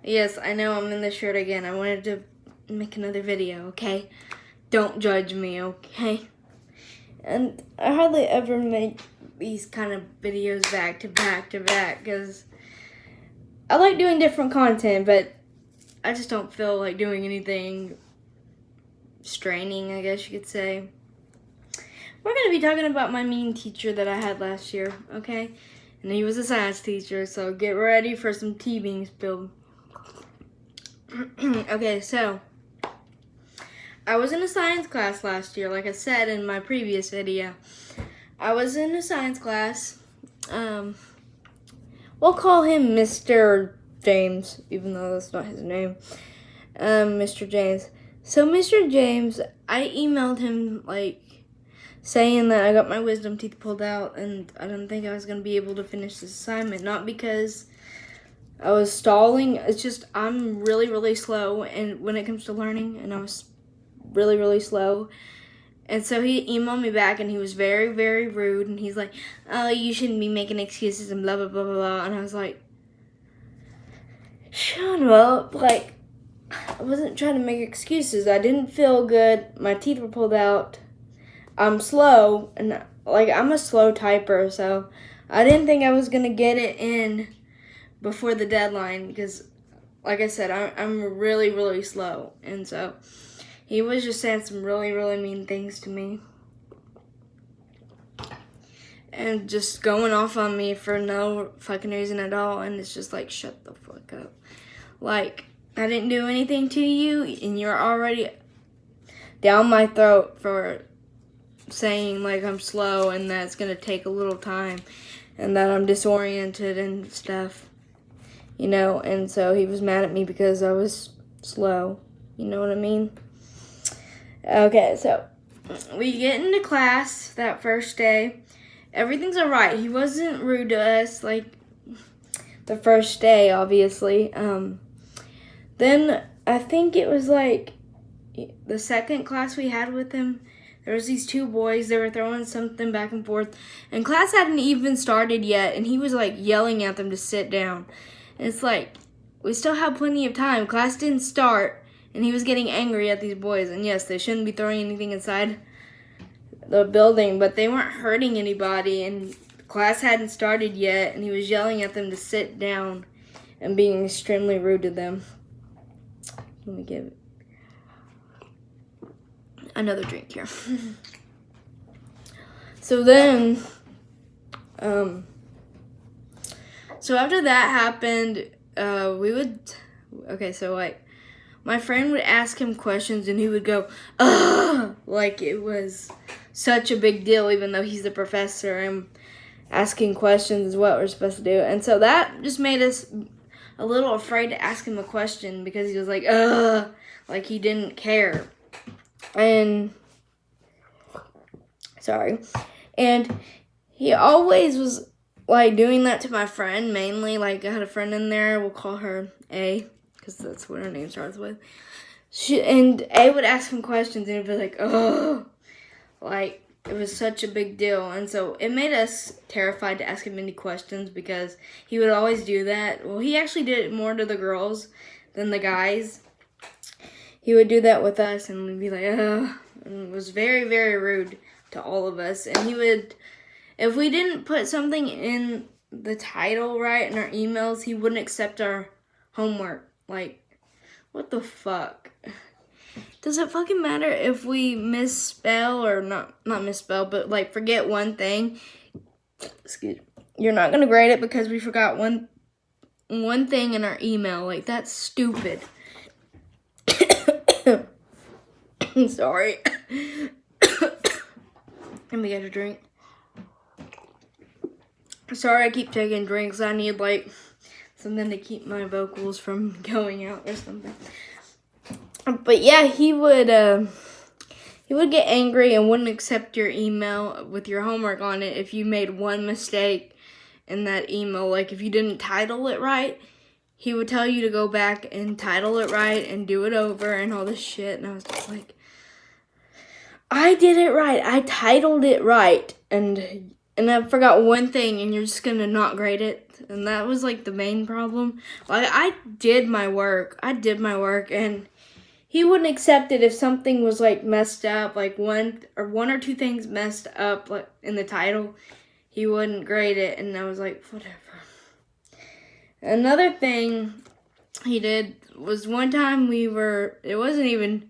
Yes, I know I'm in the shirt again. I wanted to make another video, okay? Don't judge me, okay? And I hardly ever make these kind of videos back to back to back because I like doing different content, but I just don't feel like doing anything straining, I guess you could say. We're going to be talking about my mean teacher that I had last year, okay? And he was a science teacher, so get ready for some tea being spilled. Okay, so I was in a science class last year, like I said in my previous video. I was in a science class. We'll call him Mr. James, even though that's not his name. Mr. James. So Mr. James, I emailed him saying that I got my wisdom teeth pulled out and I didn't think I was going to be able to finish this assignment. Not because I was stalling. It's just I'm really, really slow and when it comes to learning, and I was really, really slow. And so he emailed me back and he was very, very rude. And he's like, oh, you shouldn't be making excuses and blah, blah, blah, blah, blah. And I was like, shut up. Like, I wasn't trying to make excuses. I didn't feel good. My teeth were pulled out. I'm slow. And, I'm a slow typer. So I didn't think I was going to get it in before the deadline. Because, like I said, I'm really, really slow. And so he was just saying some really, really mean things to me. And just going off on me for no fucking reason at all. And it's just like, shut the fuck up. Like, I didn't do anything to you, and you're already down my throat for saying, like, I'm slow and that it's going to take a little time. And that I'm disoriented and stuff. You know, and so he was mad at me because I was slow. You know what I mean? Okay, so we get into class that first day. Everything's alright. He wasn't rude to us, like, the first day, obviously. Then, I think it was, like, the second class we had with him. There was these two boys. They were throwing something back and forth. And class hadn't even started yet. And he was, like, yelling at them to sit down. And it's like, we still have plenty of time. Class didn't start. And he was getting angry at these boys. And yes, they shouldn't be throwing anything inside the building, but they weren't hurting anybody. And class hadn't started yet. And he was yelling at them to sit down and being extremely rude to them. Let me give another drink here. So then, so after that happened, my friend would ask him questions and he would go, ugh, like it was such a big deal, even though he's the professor and asking questions is what we're supposed to do. And so that just made us a little afraid to ask him a question because he was like, ugh, like he didn't care. And he always was like doing that to my friend mainly. Like I had a friend in there, we'll call her A because that's what her name starts with. And A would ask him questions and he'd be like, oh, like it was such a big deal. And so it made us terrified to ask him any questions because he would always do that. Well, he actually did it more to the girls than the guys. He would do that with us and we'd be like, ugh. And it was very, very rude to all of us. And he would, if we didn't put something in the title right in our emails, he wouldn't accept our homework. Like, what the fuck? Does it fucking matter if we misspell or not misspell, but like forget one thing? Excuse me. You're not gonna grade it because we forgot one thing in our email. Like, that's stupid. I'm sorry. Let me get a drink. Sorry I keep taking drinks. I need like something to keep my vocals from going out or something. But yeah, he would get angry and wouldn't accept your email with your homework on it if you made one mistake in that email. Like if you didn't title it right, he would tell you to go back and title it right and do it over and all this shit. And I was just like, I did it right. I titled it right. And I forgot one thing and you're just gonna not grade it. And that was like the main problem. Like I did my work, and he wouldn't accept it if something was like messed up, like one or two things messed up like in the title. He wouldn't grade it, and I was like, whatever. Another thing he did was one time it wasn't even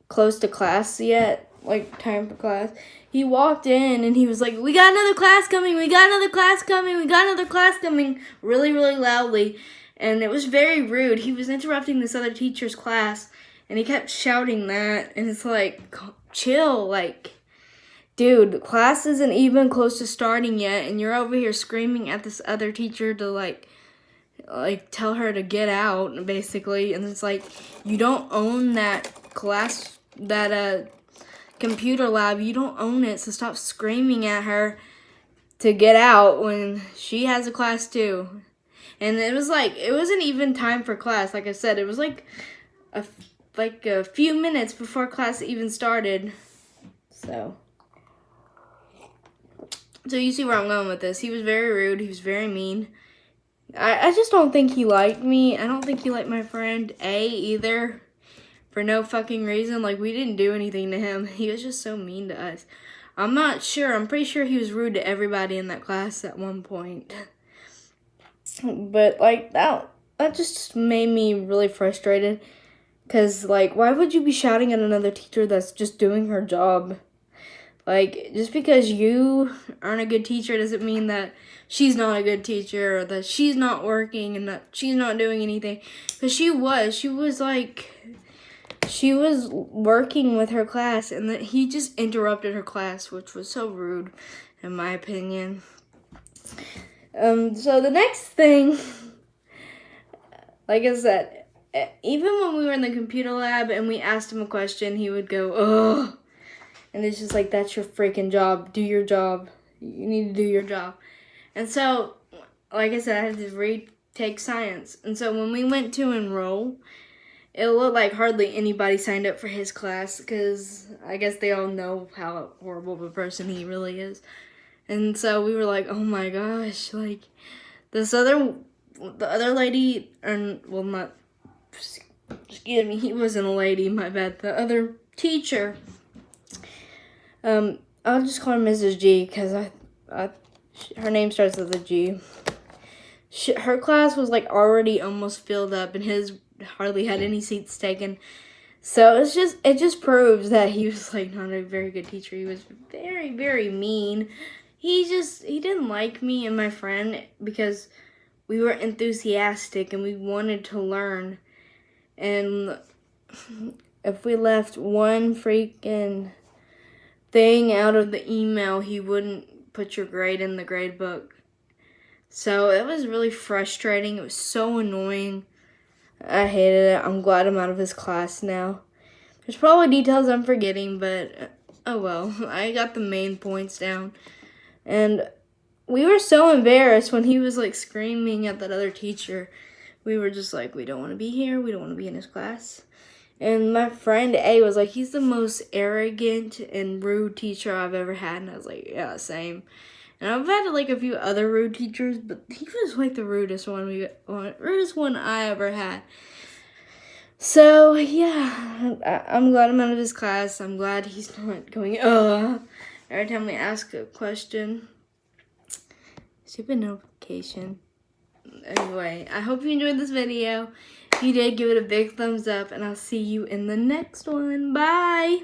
close to class yet, like time for class. He walked in and he was like, we got another class coming, we got another class coming, we got another class coming, really, really loudly. And it was very rude. He was interrupting this other teacher's class, and he kept shouting that, and it's like, chill, like, dude, class isn't even close to starting yet, and you're over here screaming at this other teacher to like tell her to get out, basically. And it's like, you don't own that class, that computer lab, you don't own it, so stop screaming at her to get out when she has a class too. And it was like, it wasn't even time for class. Like I said, it was like a few minutes before class even started. So you see where I'm going with this. He was very rude. He was very mean. I just don't think he liked me. I don't think he liked my friend A either. For no fucking reason. Like, we didn't do anything to him. He was just so mean to us. I'm not sure. I'm pretty sure he was rude to everybody in that class at one point. But, like, that just made me really frustrated. Because, like, why would you be shouting at another teacher that's just doing her job? Like, just because you aren't a good teacher doesn't mean that she's not a good teacher, or that she's not working and that she's not doing anything. Because she was working with her class, and that he just interrupted her class, which was so rude, in my opinion. So the next thing, like I said, even when we were in the computer lab and we asked him a question, he would go, ugh. And it's just like, that's your freaking job. Do your job. You need to do your job. And so, like I said, I had to retake science. And so when we went to enroll, it looked like hardly anybody signed up for his class, because I guess they all know how horrible of a person he really is. And so we were like, oh my gosh, like, the other lady, excuse me, he wasn't a lady, my bad. The other teacher, I'll just call her Mrs. G, because her name starts with a G. Her class was like already almost filled up, and his hardly had any seats taken. So it just proves that he was like not a very good teacher. He was very, very mean. He didn't like me and my friend because we were enthusiastic and we wanted to learn. And if we left one freaking thing out of the email, he wouldn't put your grade in the grade book. So it was really frustrating. It was so annoying. I hated it. I'm glad I'm out of his class now. There's probably details I'm forgetting, but oh well. I got the main points down. And we were so embarrassed when he was like screaming at that other teacher. We were just like, we don't want to be here. We don't want to be in his class. And my friend A was like, he's the most arrogant and rude teacher I've ever had. And I was like, yeah, same. And I've had like a few other rude teachers, but he was like the rudest one I ever had. So yeah, I'm glad I'm out of his class. I'm glad he's not going every time we ask a question. Stupid notification. Anyway, I hope you enjoyed this video. If you did, give it a big thumbs up, and I'll see you in the next one. Bye!